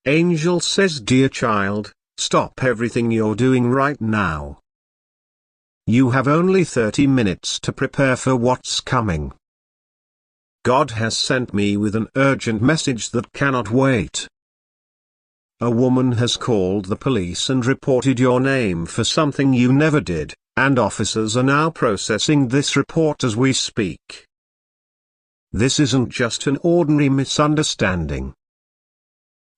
Angel says, "Dear child, stop everything you're doing right now. You have only 30 minutes to prepare for what's coming. God has sent me with an urgent message that cannot wait. A woman has called the police and reported your name for something you never did, and officers are now processing this report as we speak. This isn't just an ordinary misunderstanding.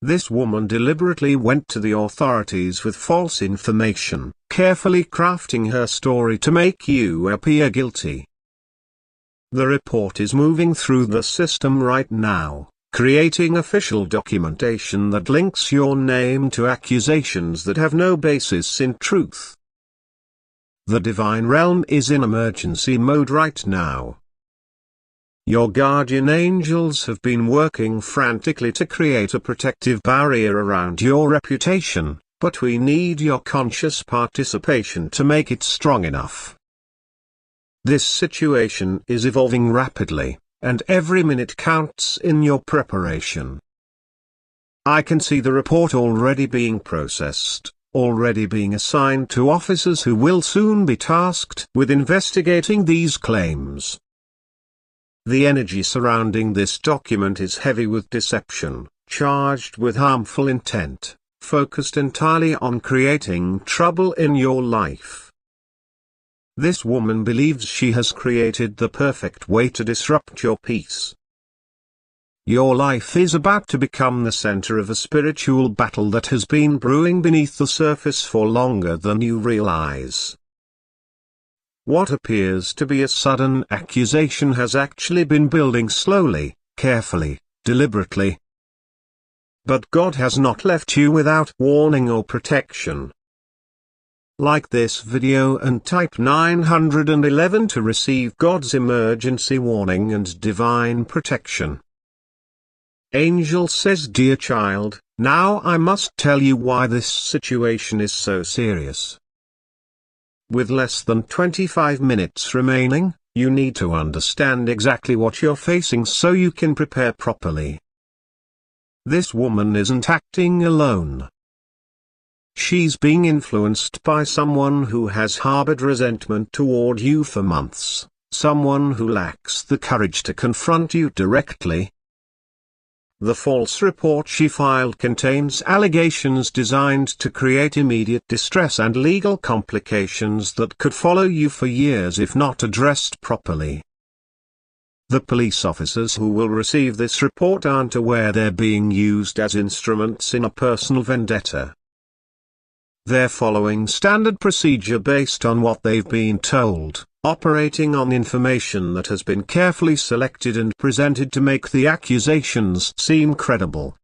This woman deliberately went to the authorities with false information, carefully crafting her story to make you appear guilty. The report is moving through the system right now, creating official documentation that links your name to accusations that have no basis in truth. The divine realm is in emergency mode right now. Your guardian angels have been working frantically to create a protective barrier around your reputation, but we need your conscious participation to make it strong enough. This situation is evolving rapidly, and every minute counts in your preparation. I can see the report already being processed, already being assigned to officers who will soon be tasked with investigating these claims. The energy surrounding this document is heavy with deception, charged with harmful intent, focused entirely on creating trouble in your life. This woman believes she has created the perfect way to disrupt your peace. Your life is about to become the center of a spiritual battle that has been brewing beneath the surface for longer than you realize. What appears to be a sudden accusation has actually been building slowly, carefully, deliberately. But God has not left you without warning or protection. Like this video and type 911 to receive God's emergency warning and divine protection. Angel says, "Dear child, now I must tell you why this situation is so serious. With less than 25 minutes remaining, you need to understand exactly what you're facing so you can prepare properly. This woman isn't acting alone. She's being influenced by someone who has harbored resentment toward you for months, someone who lacks the courage to confront you directly. The false report she filed contains allegations designed to create immediate distress and legal complications that could follow you for years if not addressed properly. The police officers who will receive this report aren't aware they're being used as instruments in a personal vendetta. They're following standard procedure based on what they've been told, operating on information that has been carefully selected and presented to make the accusations seem credible.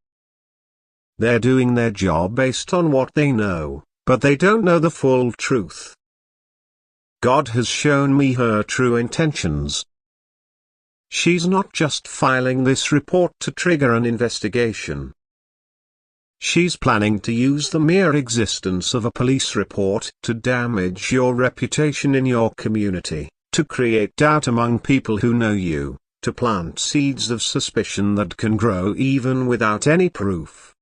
They're doing their job based on what they know, but they don't know the full truth. God has shown me her true intentions. She's not just filing this report to trigger an investigation. She's planning to use the mere existence of a police report to damage your reputation in your community, to create doubt among people who know you, to plant seeds of suspicion that can grow even without any proof.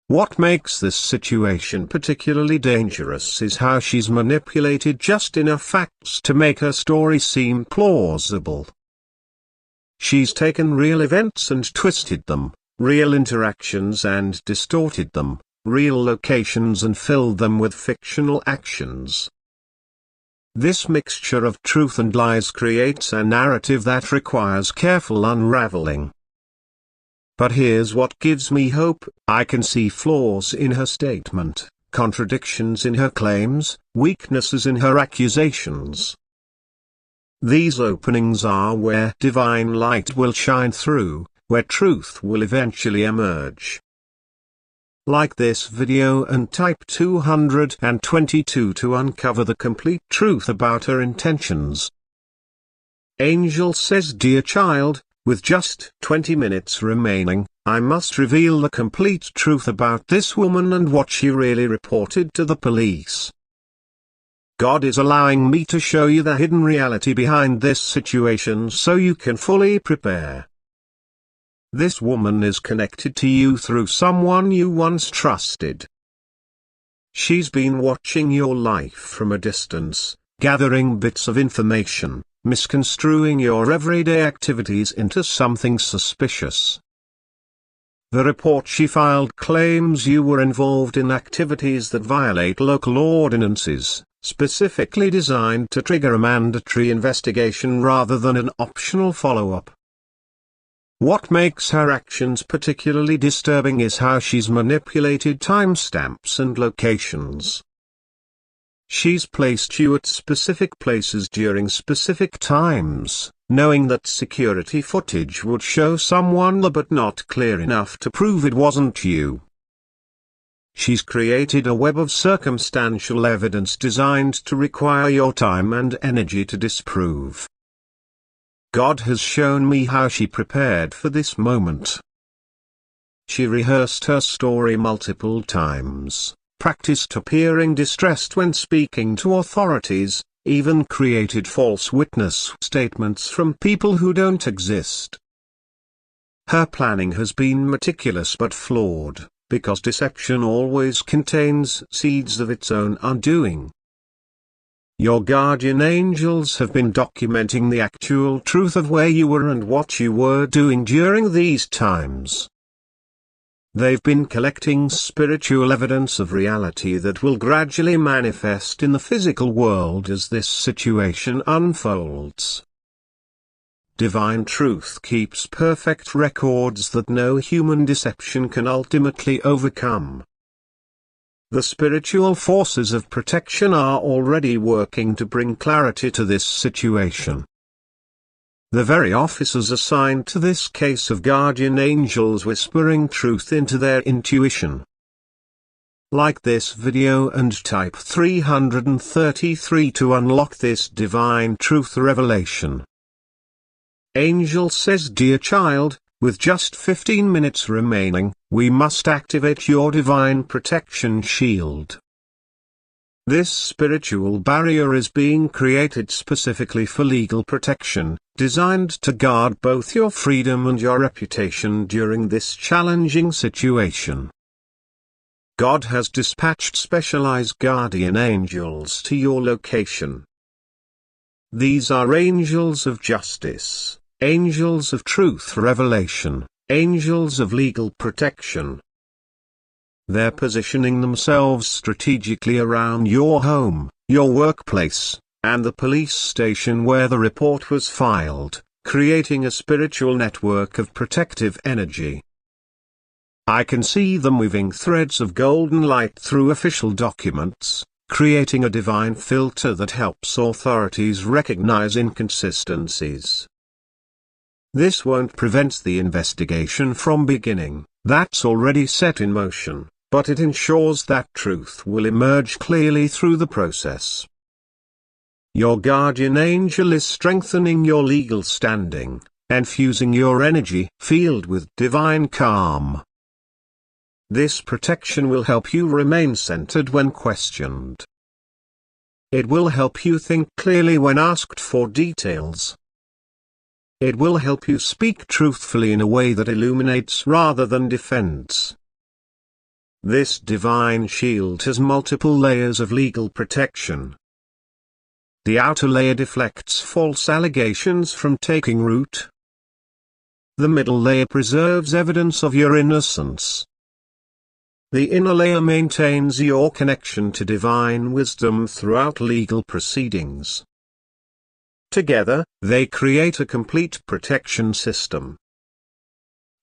What makes this situation particularly dangerous is how she's manipulated just enough facts to make her story seem plausible. She's taken real events and twisted them, real interactions and distorted them, real locations and filled them with fictional actions. This mixture of truth and lies creates a narrative that requires careful unraveling. But here's what gives me hope: I can see flaws in her statement, contradictions in her claims, weaknesses in her accusations. These openings are where divine light will shine through, where truth will eventually emerge. Like this video and type 222 to uncover the complete truth about her intentions. Angel says, "Dear child, with just 20 minutes remaining, I must reveal the complete truth about this woman and what she really reported to the police. God is allowing me to show you the hidden reality behind this situation so you can fully prepare." This woman is connected to you through someone you once trusted. She's been watching your life from a distance, gathering bits of information, misconstruing your everyday activities into something suspicious. The report she filed claims you were involved in activities that violate local ordinances, specifically designed to trigger a mandatory investigation rather than an optional follow-up. What makes her actions particularly disturbing is how she's manipulated timestamps and locations. She's placed you at specific places during specific times, knowing that security footage would show someone there but not clear enough to prove it wasn't you. She's created a web of circumstantial evidence designed to require your time and energy to disprove. God has shown me how she prepared for this moment. She rehearsed her story multiple times, practiced appearing distressed when speaking to authorities, even created false witness statements from people who don't exist. Her planning has been meticulous but flawed, because deception always contains seeds of its own undoing. Your guardian angels have been documenting the actual truth of where you were and what you were doing during these times. They've been collecting spiritual evidence of reality that will gradually manifest in the physical world as this situation unfolds. Divine truth keeps perfect records that no human deception can ultimately overcome. The spiritual forces of protection are already working to bring clarity to this situation. The very officers assigned to this case of guardian angels whispering truth into their intuition. Like this video and type 333 to unlock this divine truth revelation. Angel says, "Dear child, with just 15 minutes remaining, we must activate your divine protection shield. This spiritual barrier is being created specifically for legal protection, designed to guard both your freedom and your reputation during this challenging situation. God has dispatched specialized guardian angels to your location. These are angels of justice, angels of truth revelation, angels of legal protection. They're positioning themselves strategically around your home, your workplace, and the police station where the report was filed, creating a spiritual network of protective energy. I can see them weaving threads of golden light through official documents, creating a divine filter that helps authorities recognize inconsistencies. This won't prevent the investigation from beginning, that's already set in motion, but it ensures that truth will emerge clearly through the process. Your guardian angel is strengthening your legal standing, infusing your energy field with divine calm. This protection will help you remain centered when questioned. It will help you think clearly when asked for details. It will help you speak truthfully in a way that illuminates rather than defends. This divine shield has multiple layers of legal protection. The outer layer deflects false allegations from taking root. The middle layer preserves evidence of your innocence. The inner layer maintains your connection to divine wisdom throughout legal proceedings. Together, they create a complete protection system.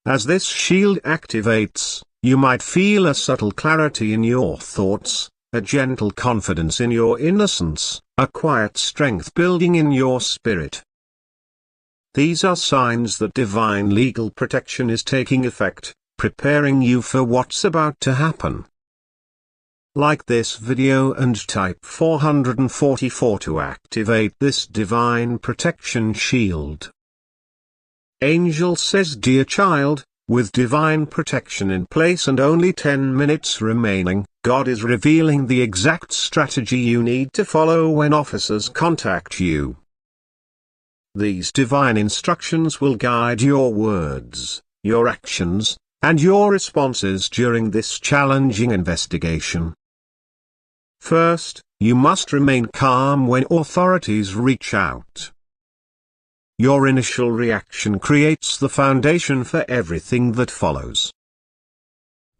As this shield activates, you might feel a subtle clarity in your thoughts, a gentle confidence in your innocence, a quiet strength building in your spirit. These are signs that divine legal protection is taking effect, preparing you for what's about to happen. Like this video and type 444 to activate this divine protection shield. Angel says, "Dear child, with divine protection in place and only 10 minutes remaining, God is revealing the exact strategy you need to follow when officers contact you. These divine instructions will guide your words, your actions, and your responses during this challenging investigation. First, you must remain calm when authorities reach out. Your initial reaction creates the foundation for everything that follows.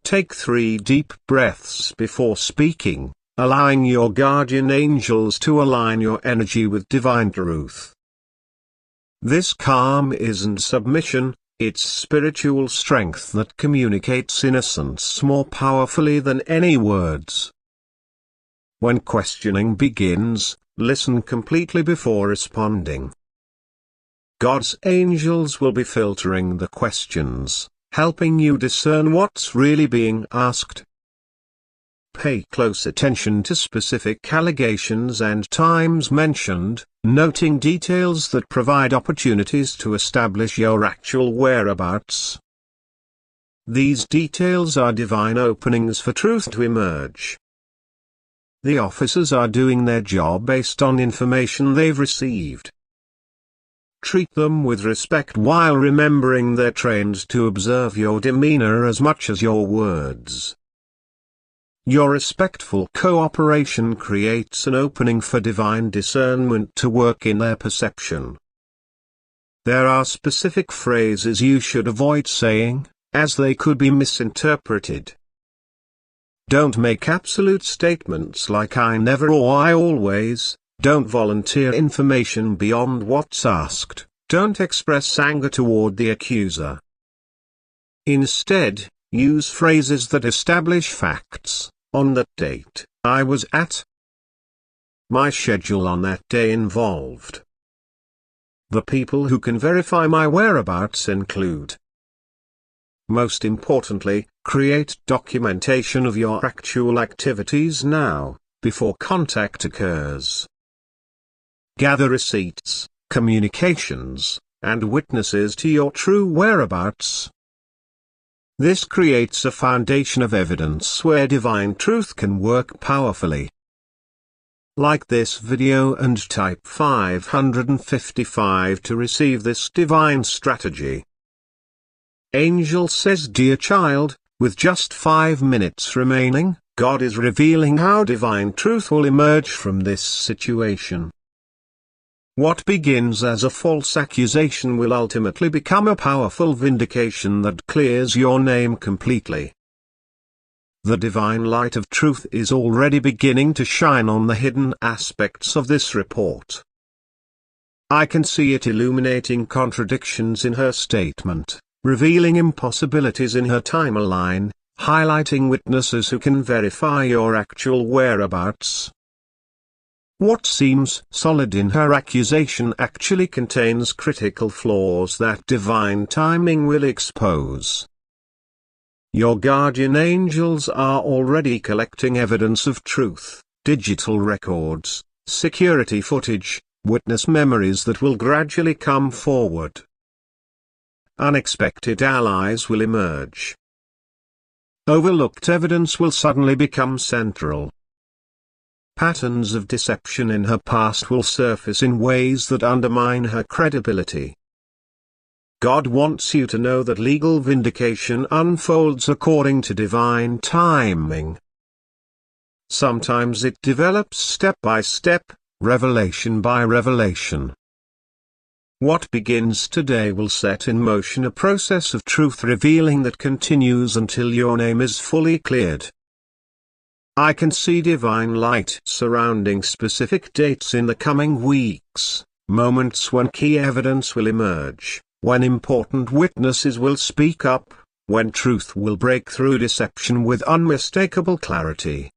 Take 3 deep breaths before speaking, allowing your guardian angels to align your energy with divine truth. This calm isn't submission, it's spiritual strength that communicates innocence more powerfully than any words. When questioning begins, listen completely before responding. God's angels will be filtering the questions, helping you discern what's really being asked. Pay close attention to specific allegations and times mentioned, noting details that provide opportunities to establish your actual whereabouts. These details are divine openings for truth to emerge. The officers are doing their job based on information they've received. Treat them with respect while remembering they're trained to observe your demeanor as much as your words. Your respectful cooperation creates an opening for divine discernment to work in their perception. There are specific phrases you should avoid saying, as they could be misinterpreted. Don't make absolute statements like "I never" or "I always." Don't volunteer information beyond what's asked. Don't express anger toward the accuser. Instead, use phrases that establish facts. On that date, I was at. My schedule on that day involved. The people who can verify my whereabouts include. Most importantly, create documentation of your actual activities now, before contact occurs. Gather receipts, communications, and witnesses to your true whereabouts. This creates a foundation of evidence where divine truth can work powerfully. Like this video and type 555 to receive this divine strategy. Angel says, "Dear child, with just 5 minutes remaining, God is revealing how divine truth will emerge from this situation. What begins as a false accusation will ultimately become a powerful vindication that clears your name completely. The divine light of truth is already beginning to shine on the hidden aspects of this report. I can see it illuminating contradictions in her statement, revealing impossibilities in her timeline, highlighting witnesses who can verify your actual whereabouts. What seems solid in her accusation actually contains critical flaws that divine timing will expose. Your guardian angels are already collecting evidence of truth, digital records, security footage, witness memories that will gradually come forward. Unexpected allies will emerge. Overlooked evidence will suddenly become central. Patterns of deception in her past will surface in ways that undermine her credibility. God wants you to know that legal vindication unfolds according to divine timing. Sometimes it develops step by step, revelation by revelation. What begins today will set in motion a process of truth revealing that continues until your name is fully cleared. I can see divine light surrounding specific dates in the coming weeks, moments when key evidence will emerge, when important witnesses will speak up, when truth will break through deception with unmistakable clarity.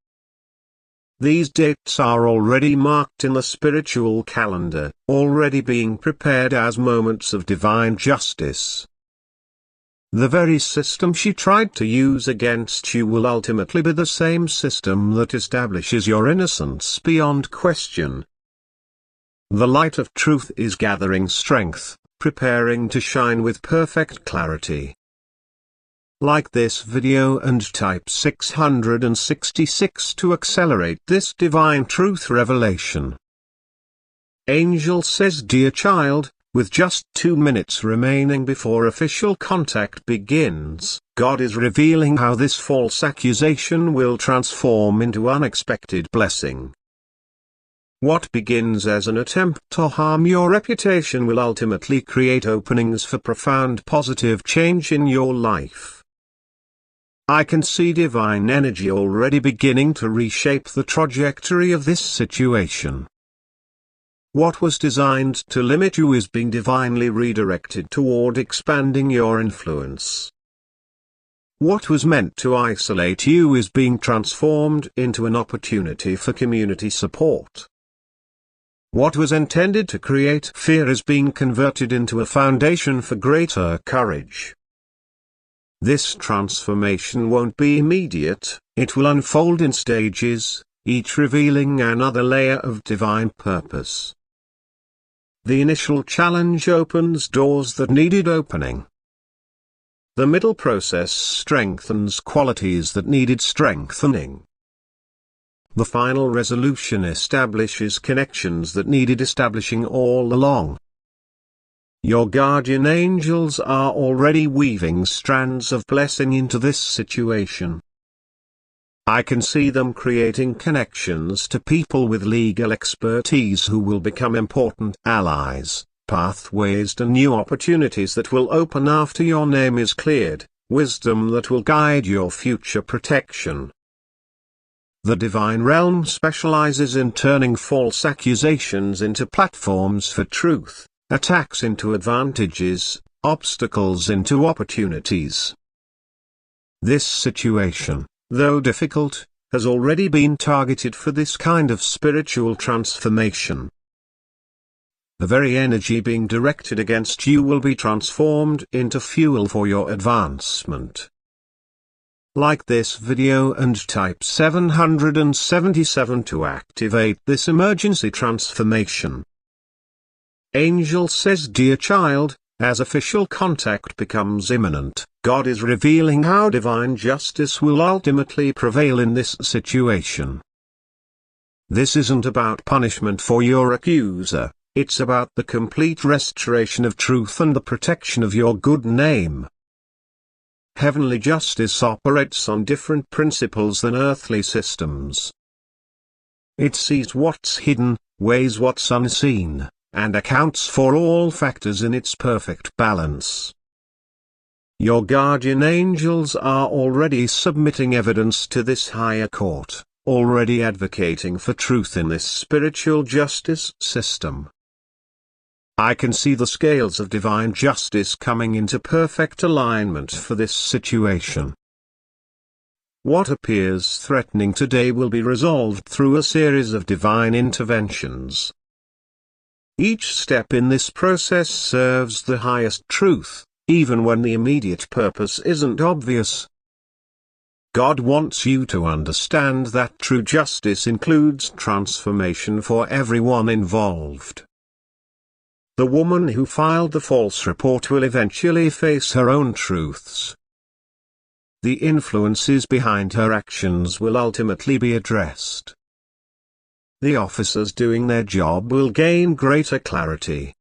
These dates are already marked in the spiritual calendar, already being prepared as moments of divine justice. The very system she tried to use against you will ultimately be the same system that establishes your innocence beyond question. The light of truth is gathering strength, preparing to shine with perfect clarity. Like this video and type 666 to accelerate this divine truth revelation. Angel says, "Dear child, With just 2 minutes remaining before official contact begins, God is revealing how this false accusation will transform into unexpected blessing. What begins as an attempt to harm your reputation will ultimately create openings for profound positive change in your life. I can see divine energy already beginning to reshape the trajectory of this situation. What was designed to limit you is being divinely redirected toward expanding your influence. What was meant to isolate you is being transformed into an opportunity for community support. What was intended to create fear is being converted into a foundation for greater courage. This transformation won't be immediate, it will unfold in stages, each revealing another layer of divine purpose. The initial challenge opens doors that needed opening. The middle process strengthens qualities that needed strengthening. The final resolution establishes connections that needed establishing all along. Your guardian angels are already weaving strands of blessing into this situation. I can see them creating connections to people with legal expertise who will become important allies, pathways to new opportunities that will open after your name is cleared, wisdom that will guide your future protection. The divine realm specializes in turning false accusations into platforms for truth, attacks into advantages, obstacles into opportunities. This situation, though difficult, has already been targeted for this kind of spiritual transformation. The very energy being directed against you will be transformed into fuel for your advancement. Like this video and type 777 to activate this emergency transformation. Angel says, dear child, as official contact becomes imminent, God is revealing how divine justice will ultimately prevail in this situation. This isn't about punishment for your accuser, it's about the complete restoration of truth and the protection of your good name. Heavenly justice operates on different principles than earthly systems. It sees what's hidden, weighs what's unseen, and accounts for all factors in its perfect balance. Your guardian angels are already submitting evidence to this higher court, already advocating for truth in this spiritual justice system. I can see the scales of divine justice coming into perfect alignment for this situation. What appears threatening today will be resolved through a series of divine interventions. Each step in this process serves the highest truth, even when the immediate purpose isn't obvious. God wants you to understand that true justice includes transformation for everyone involved. The woman who filed the false report will eventually face her own truths. The influences behind her actions will ultimately be addressed. The officers doing their job will gain greater clarity.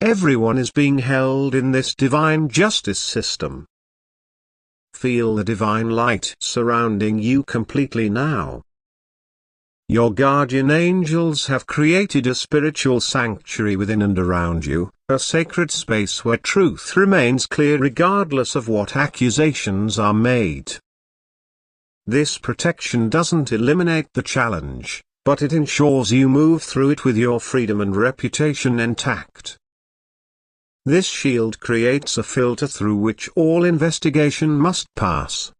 Everyone is being held in this divine justice system. Feel the divine light surrounding you completely now. Your guardian angels have created a spiritual sanctuary within and around you, a sacred space where truth remains clear regardless of what accusations are made. This protection doesn't eliminate the challenge, but it ensures you move through it with your freedom and reputation intact. This shield creates a filter through which all investigation must pass.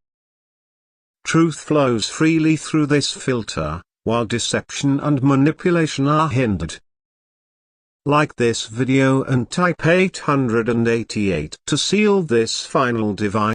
Truth flows freely through this filter, while deception and manipulation are hindered. Like this video and type 888 to seal this final divine